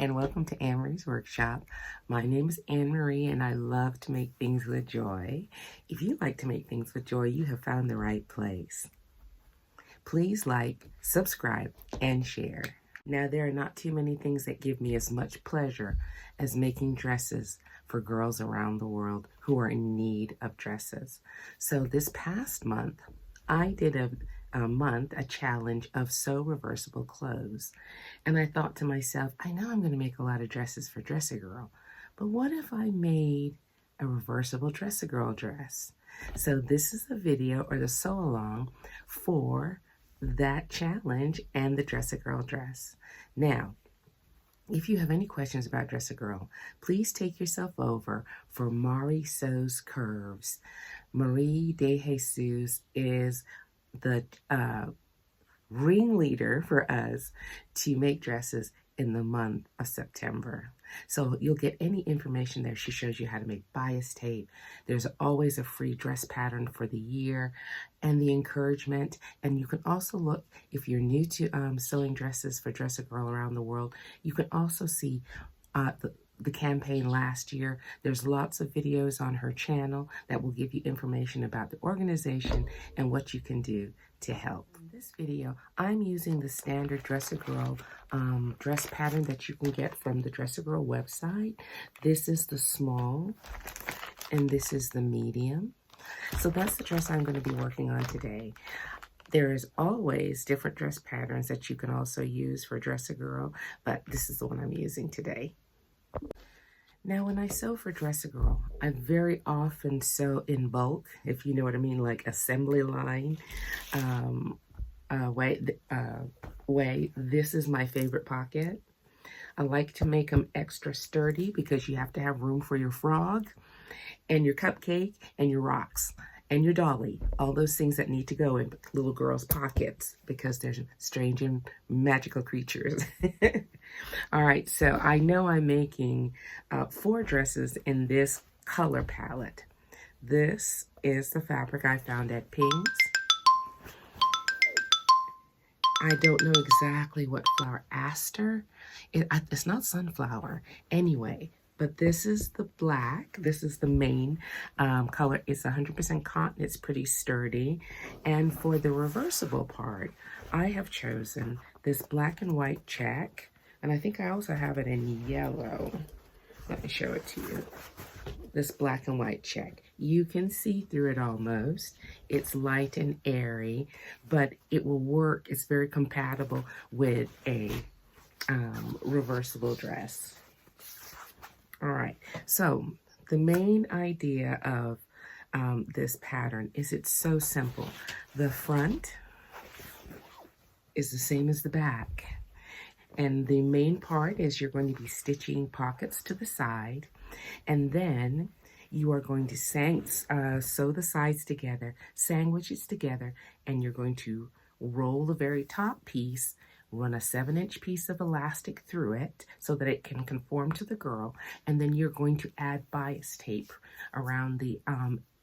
and welcome to Anne-Marie's Workshop. My name is Anne-Marie and I love to make things with joy. If you like to make things with joy, you have found the right place. Please like, subscribe, and share. Now, there are not too many things that give me as much pleasure as making dresses for girls around the world who are in need of dresses. So this past month, I did a challenge of sew reversible clothes. And I thought to myself, I know I'm going to make a lot of dresses for Dress-A-Girl, but what if I made a reversible Dress-A-Girl dress? So this is the video or the sew along for that challenge and the Dress-A-Girl dress. Now, if you have any questions about Dress-A-Girl, please take yourself over for Mari Sews Curves. Marie De Jesus is the ringleader for us to make dresses in the month of September. So you'll get any information there. She shows you how to make bias tape. There's always a free dress pattern for the year and the encouragement. And you can also look, if you're new to sewing dresses for Dress-A-Girl around the world, you can also see the campaign last year. There's lots of videos on her channel that will give you information about the organization and what you can do to help. In this video, I'm using the standard Dress-A-Girl dress pattern that you can get from the Dress-A-Girl website. This is the small and this is the medium. So that's the dress I'm going to be working on today. There is always different dress patterns that you can also use for Dress-A-Girl, but this is the one I'm using today. Now, when I sew for Dress-A-Girl, I very often sew in bulk, if you know what I mean, like assembly line way. This is my favorite pocket. I like to make them extra sturdy because you have to have room for your frog and your cupcake and your rocks and your dolly, all those things that need to go in little girls' pockets because they're strange and magical creatures. All right, so I know I'm making 4 dresses in this color palette. This is the fabric I found at Ping's. I don't know exactly what flower, aster? It's not sunflower. Anyway, but this is the black. This is the main color. It's 100% cotton. It's pretty sturdy. And for the reversible part, I have chosen this black and white check. And I think I also have it in yellow. Let me show it to you. This black and white check. You can see through it almost. It's light and airy, but it will work. It's very compatible with a reversible dress. All right, so the main idea of this pattern is it's so simple. The front is the same as the back. And the main part is you're going to be stitching pockets to the side. And then you are going to sew the sides together, sandwich it together, and you're going to roll the very top piece, run a 7-inch piece of elastic through it so that it can conform to the girl. And then you're going to add bias tape around the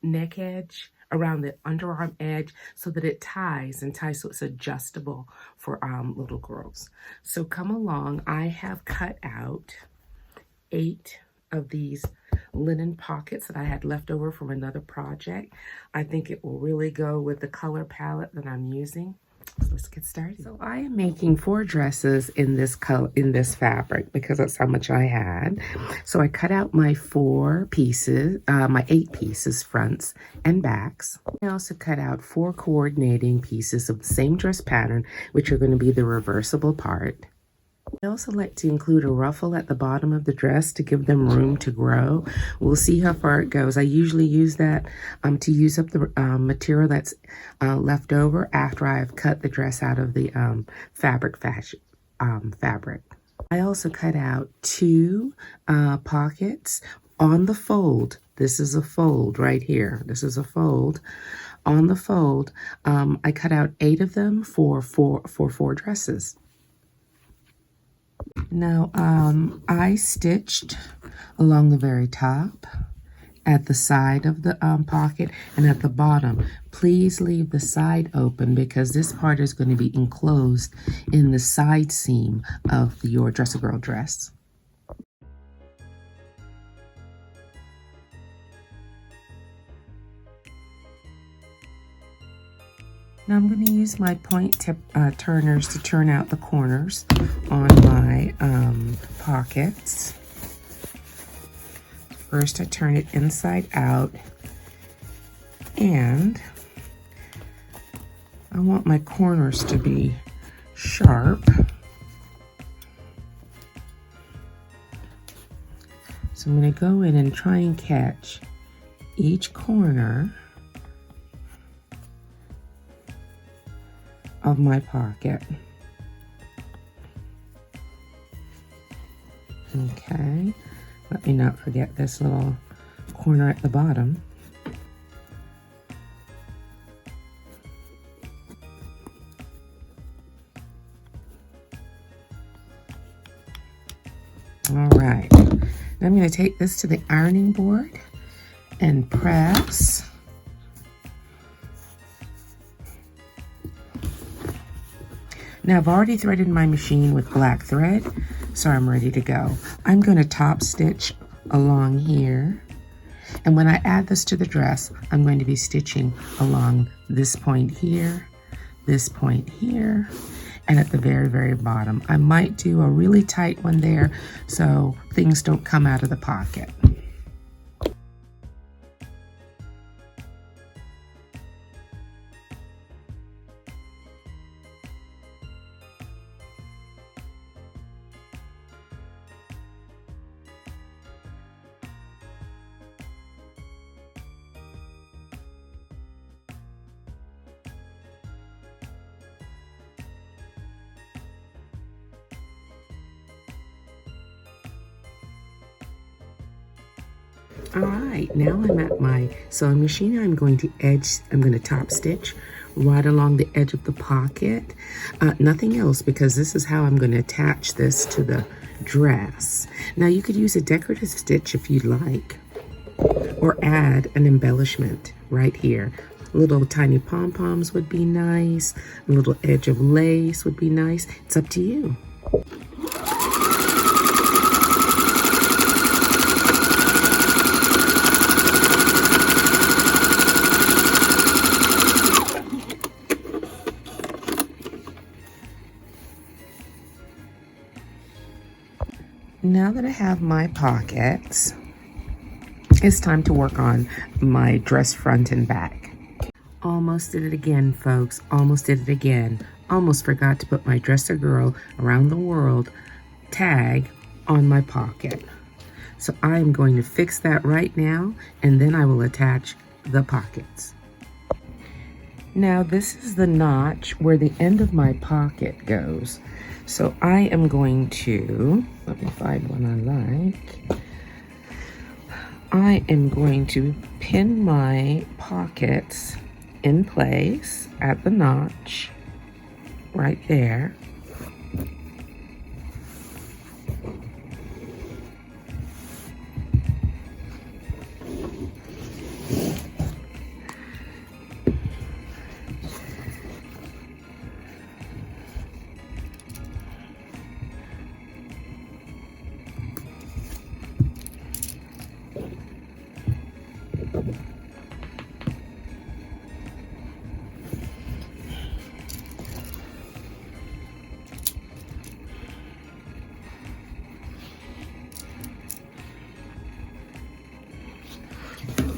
neck edge, around the underarm edge, so that it ties so it's adjustable for little girls. So come along. I have cut out 8 of these linen pockets that I had left over from another project. I think it will really go with the color palette that I'm using. So let's get started. So I am making 4 dresses in this color, in this fabric, because that's how much I had. So I cut out my 4 pieces, my 8 pieces, fronts and backs. I also cut out 4 coordinating pieces of the same dress pattern, which are going to be the reversible part. I also like to include a ruffle at the bottom of the dress to give them room to grow. We'll see how far it goes. I usually use that to use up the material that's left over after I've cut the dress out of the fabric. I also cut out 2 pockets on the fold. This is a fold right here. This is a fold. On the fold, I cut out 8 of them for 4 dresses. Now, I stitched along the very top, at the side of the pocket, and at the bottom. Please leave the side open because this part is going to be enclosed in the side seam of your Dress-A-Girl dress. Now I'm going to use my point tip turners to turn out the corners on my pockets. First I turn it inside out, and I want my corners to be sharp. So I'm going to go in and try and catch each corner of my pocket. Okay, let me not forget this little corner at the bottom. All right, now I'm going to take this to the ironing board and press. Now I've already threaded my machine with black thread, so I'm ready to go. I'm going to top stitch along here, and when I add this to the dress, I'm going to be stitching along this point here, and at the very, very bottom. I might do a really tight one there so things don't come out of the pocket. All right, now I'm at my sewing machine. I'm going to top stitch right along the edge of the pocket. Nothing else, because this is how I'm going to attach this to the dress. Now you could use a decorative stitch if you'd like, or add an embellishment right here. Little tiny pom-poms would be nice. A little edge of lace would be nice. It's up to you. Now that I have my pockets, it's time to work on my dress front and back. Almost did it again, folks. Almost did it again. Almost forgot to put my Dresser Girl Around the World tag on my pocket. So I am going to fix that right now, and then I will attach the pockets. Now this is the notch where the end of my pocket goes. So I am going to, let me find one I like. I am going to pin my pockets in place at the notch right there.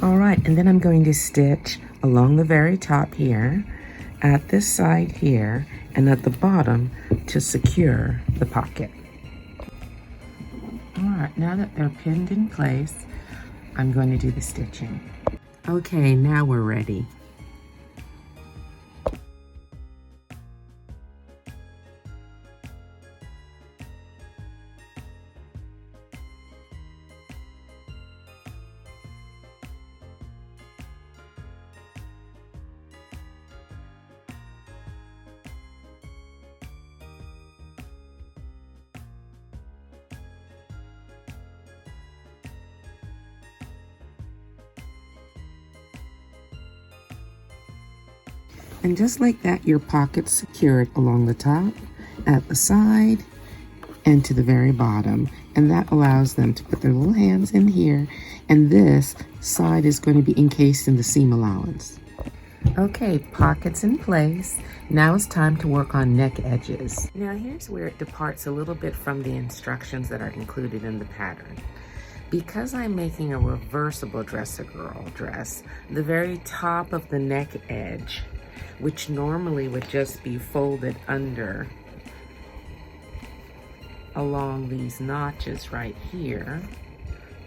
All right, and then I'm going to stitch along the very top here, at this side here, and at the bottom to secure the pocket. All right, now that they're pinned in place, I'm going to do the stitching. Okay, now we're ready. And just like that, your pocket's secured along the top, at the side, and to the very bottom. And that allows them to put their little hands in here, and this side is going to be encased in the seam allowance. Okay, pockets in place. Now it's time to work on neck edges. Now here's where it departs a little bit from the instructions that are included in the pattern. Because I'm making a reversible dress-a-girl dress, the very top of the neck edge, which normally would just be folded under along these notches right here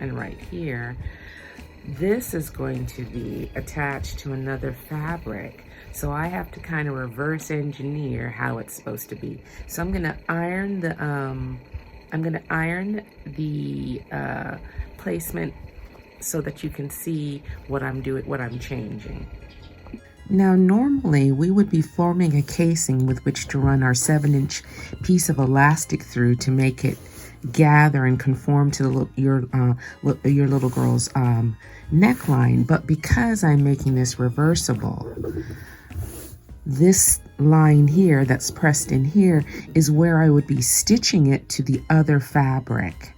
and right here, this is going to be attached to another fabric. So I have to kind of reverse engineer how it's supposed to be. So I'm gonna iron the placement so that you can see what I'm doing, what I'm changing. Now, normally we would be forming a casing with which to run our 7-inch piece of elastic through to make it gather and conform to your little girl's neckline. But because I'm making this reversible, this line here that's pressed in here is where I would be stitching it to the other fabric.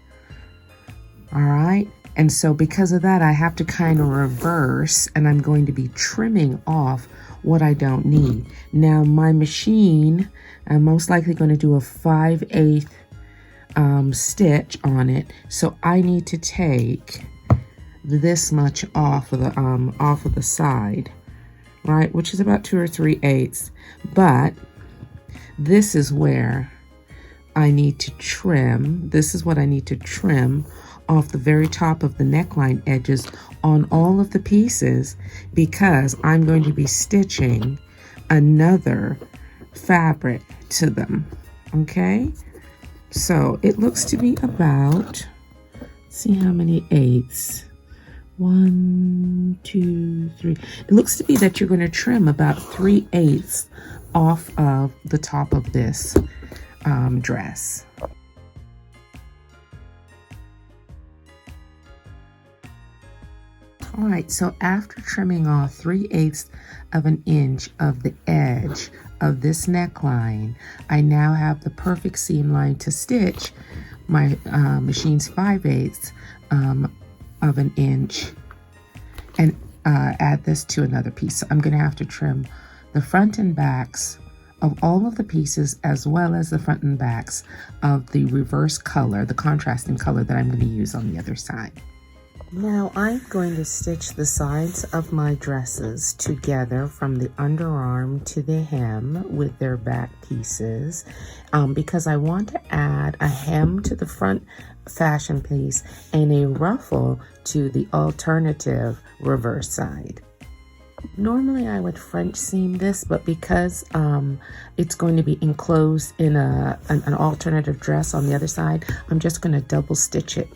All right. And so because of that, I have to kind of reverse, and I'm going to be trimming off what I don't need. Now my machine, I'm most likely going to do a 5/8 stitch on it. So I need to take this much off of the side, right? Which is about 2 or 3/8. But this is where I need to trim. This is what I need to trim off the very top of the neckline edges on all of the pieces, because I'm going to be stitching another fabric to them. Okay, so it looks to be about, see how many eighths, 1, 2, 3. It looks to be that you're going to trim about 3/8 off of the top of this dress. All right, so after trimming off 3/8 of an inch of the edge of this neckline, I now have the perfect seam line to stitch my machine's 5/8 of an inch and add this to another piece. So I'm gonna have to trim the front and backs of all of the pieces, as well as the front and backs of the reverse color, the contrasting color that I'm gonna use on the other side. Now I'm going to stitch the sides of my dresses together from the underarm to the hem with their back pieces, because I want to add a hem to the front fashion piece and a ruffle to the alternative reverse side. Normally I would French seam this, but because it's going to be enclosed in an alternative dress on the other side, I'm just going to double stitch it.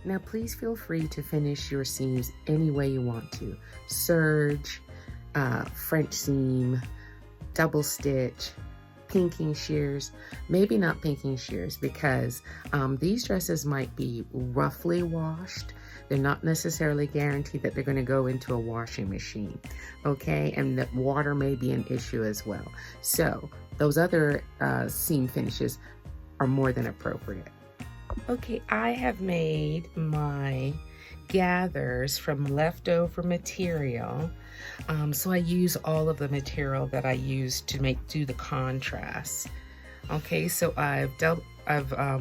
Now please feel free to finish your seams any way you want to. Serge, French seam, double stitch, pinking shears. Maybe not pinking shears because these dresses might be roughly washed. They're not necessarily guaranteed that they're going to go into a washing machine, okay? And that water may be an issue as well. So those other seam finishes are more than appropriate. Okay, I have made my gathers from leftover material. So I use all of the material that I used to do the contrast. Okay, so I've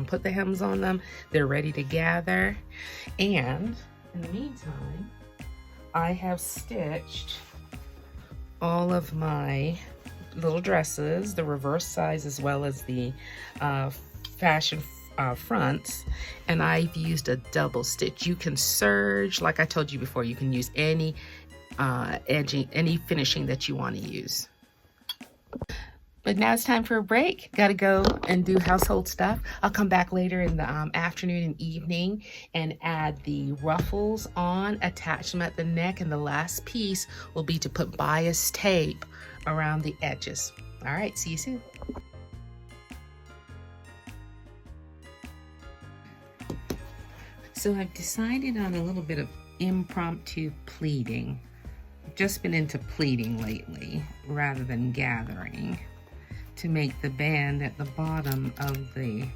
put the hems on them. They're ready to gather. And in the meantime, I have stitched all of my little dresses, the reverse size as well as the fashion fronts, and I've used a double stitch. You can serge, like I told you before, you can use any edging, any finishing that you want to use. But now it's time for a break. Gotta go and do household stuff. I'll come back later in the afternoon and evening and add the ruffles on, attach them at the neck, and the last piece will be to put bias tape around the edges. All right, see you soon. So I've decided on a little bit of impromptu pleating. I've just been into pleating lately rather than gathering to make the band at the bottom of the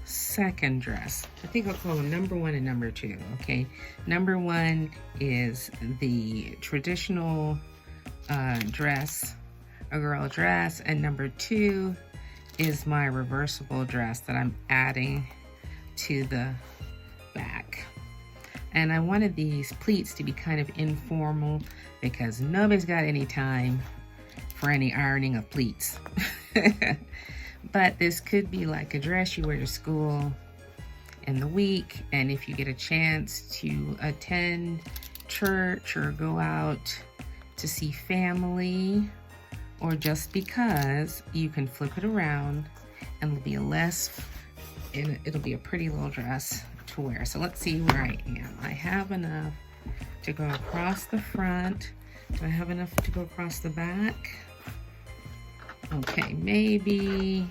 second dress. I think I'll call them number 1 and number 2, okay? Number 1 is the traditional dress, a girl dress, and number 2 is my reversible dress that I'm adding to the back. And I wanted these pleats to be kind of informal because nobody's got any time for any ironing of pleats. But this could be like a dress you wear to school in the week, and if you get a chance to attend church or go out to see family, or just because, you can flip it around and it'll be a pretty little dress to wear. So let's see where I am. I have enough to go across the front. Do I have enough to go across the back? Okay, maybe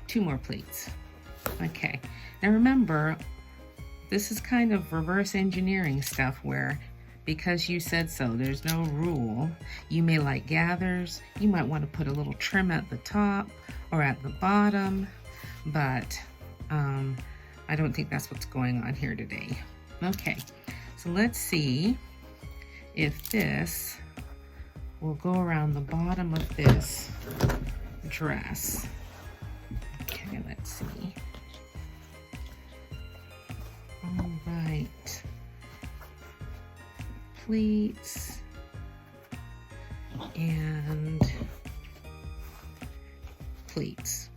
2 more pleats. Okay, now remember, this is kind of reverse engineering stuff where, because you said so, there's no rule. You may like gathers, you might want to put a little trim at the top or at the bottom, but I don't think that's what's going on here today. Okay, so let's see if this will go around the bottom of this dress. Okay, let's see. All right. Pleats and pleats.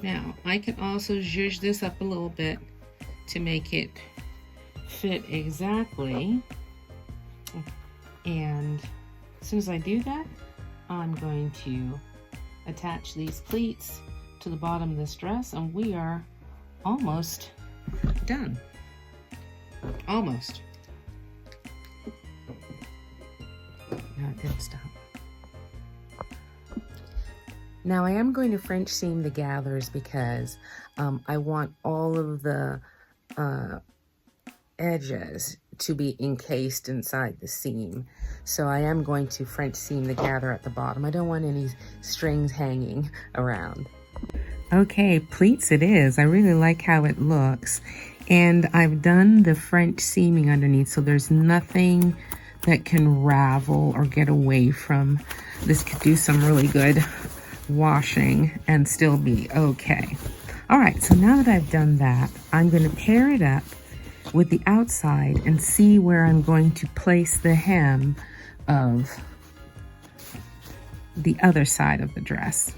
Now, I can also zhuzh this up a little bit to make it fit exactly. And as soon as I do that, I'm going to attach these pleats to the bottom of this dress, and we are almost done. Almost. No, it didn't stop. Now I am going to French seam the gathers because I want all of the edges to be encased inside the seam. So I am going to French seam the gather at the bottom. I don't want any strings hanging around. Okay, pleats it is. I really like how it looks. And I've done the French seaming underneath, so there's nothing that can ravel or get away from. This could do some really good washing and still be okay. All right, so now that I've done that, I'm going to pair it up with the outside and see where I'm going to place the hem of the other side of the dress.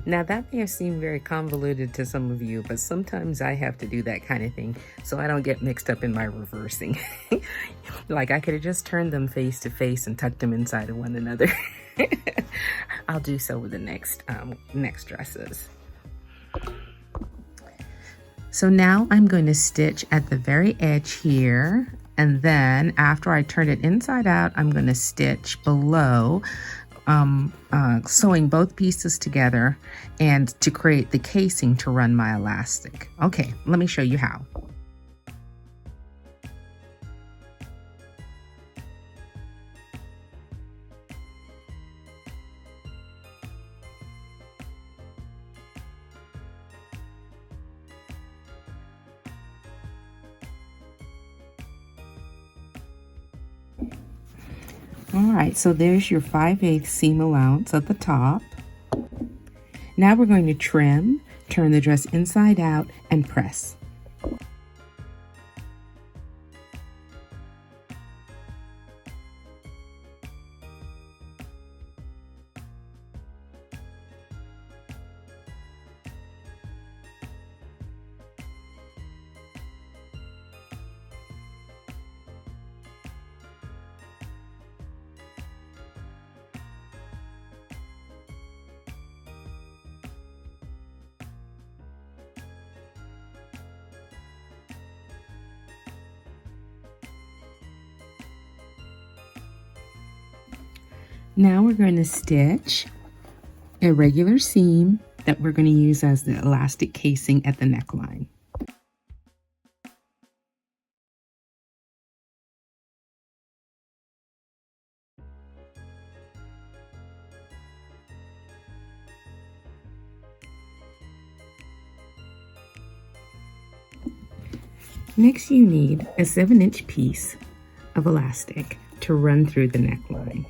Now that may have seemed very convoluted to some of you, but sometimes I have to do that kind of thing so I don't get mixed up in my reversing. Like I could have just turned them face to face and tucked them inside of one another. I'll do so with the next dresses. So now I'm going to stitch at the very edge here, and then after I turn it inside out, I'm going to stitch below, sewing both pieces together and to create the casing to run my elastic. Okay, let me show you how. All right, so there's your 5/8 seam allowance at the top. Now we're going to trim, turn the dress inside out, and press. Now we're going to stitch a regular seam that we're going to use as the elastic casing at the neckline. Next, you need a 7-inch piece of elastic to run through the neckline.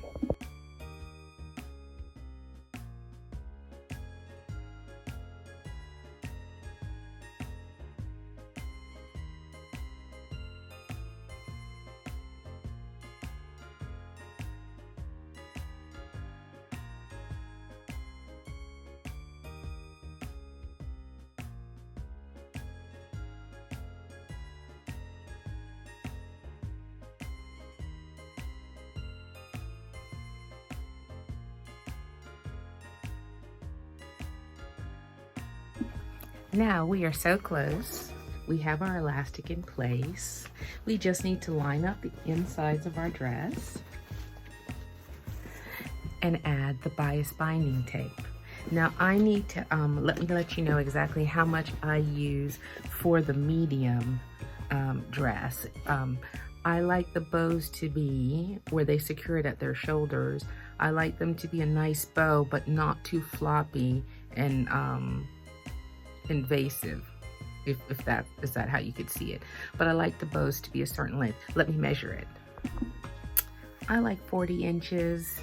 Now we are so close. We have our elastic in place. We just need to line up the insides of our dress and add the bias binding tape. Now I need to, let you know exactly how much I use for the medium dress. I like the bows to be where they secure it at their shoulders. I like them to be a nice bow, but not too floppy and invasive. if that is that how you could see it. But I like the bows to be a certain length. Let me measure it. I like 40 inches.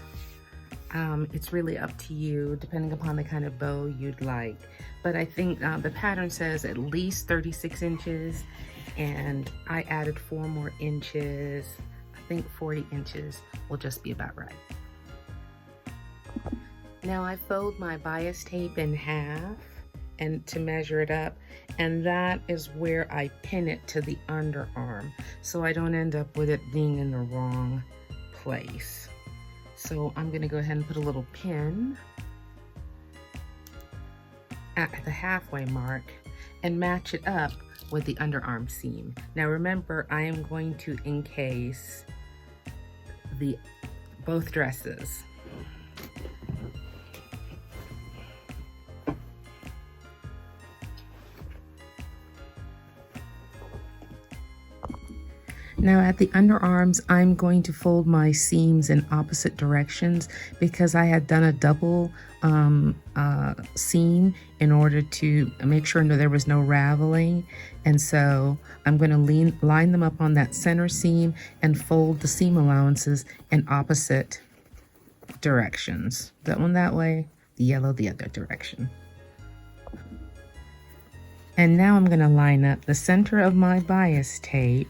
It's really up to you, depending upon the kind of bow you'd like. But I think the pattern says at least 36 inches, and I added 4 more inches. I think 40 inches will just be about right. Now I fold my bias tape in half and to measure it up, and that is where I pin it to the underarm, so I don't end up with it being in the wrong place. So I'm gonna go ahead and put a little pin at the halfway mark and match it up with the underarm seam. Now remember, I am going to encase both dresses. Now at the underarms, I'm going to fold my seams in opposite directions because I had done a double seam in order to make sure there was no raveling. And so I'm going to line them up on that center seam and fold the seam allowances in opposite directions. That one that way, the yellow the other direction. And now I'm going to line up the center of my bias tape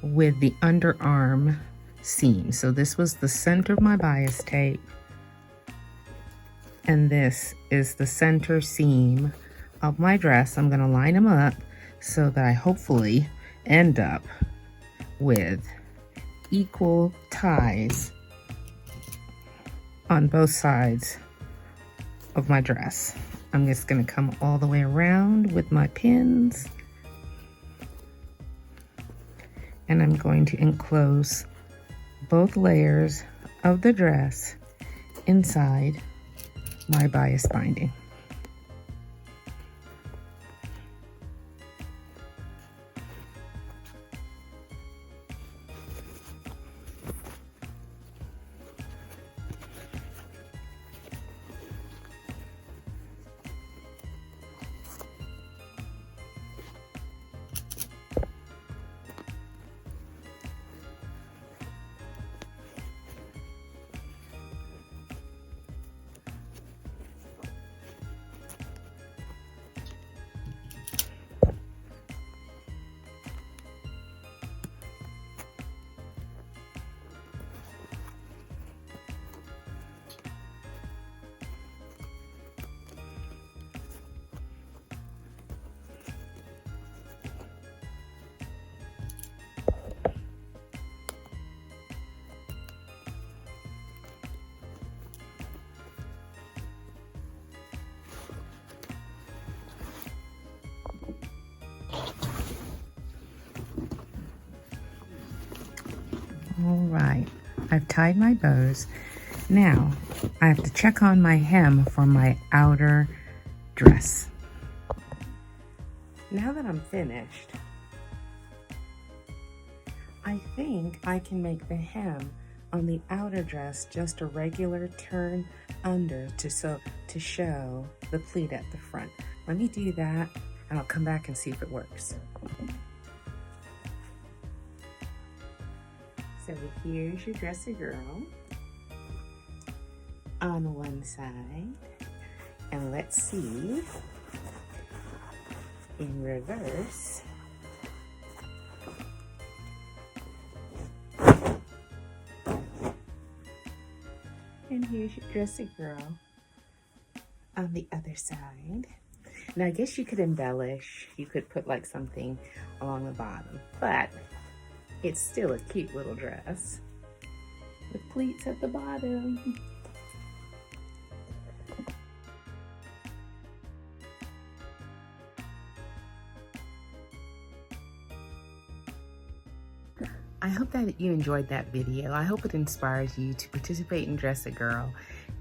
with the underarm seam. So this was the center of my bias tape, and this is the center seam of my dress. I'm going to line them up so that I hopefully end up with equal ties on both sides of my dress. I'm just going to come all the way around with my pins, and I'm going to enclose both layers of the dress inside my bias binding. All right, I've tied my bows. Now I have to check on my hem for my outer dress. Now that I'm finished, I think I can make the hem on the outer dress just a regular turn under to show the pleat at the front. Let me do that and I'll come back and see if it works. So here's your dressy girl on one side, and let's see in reverse. And here's your dressy girl on the other side. Now I guess you could embellish, you could put like something along the bottom, but it's still a cute little dress with pleats at the bottom. I hope that you enjoyed that video. I hope it inspires you to participate in Dress a Girl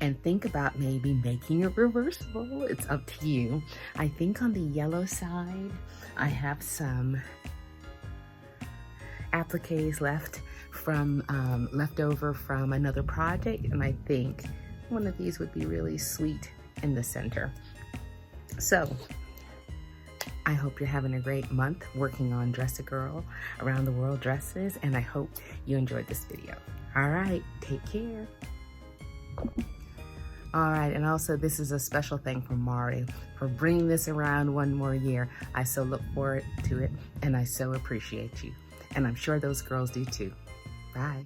and think about maybe making it reversible. It's up to you. I think on the yellow side, I have some appliques left over from another project, and I think one of these would be really sweet in the center. So I hope you're having a great month working on Dress a Girl Around the World dresses, and I hope you enjoyed this video. All right, take care. All right, and also this is a special thing from Mari for bringing this around one more year. I so look forward to it, and I so appreciate you. And I'm sure those girls do too. Bye.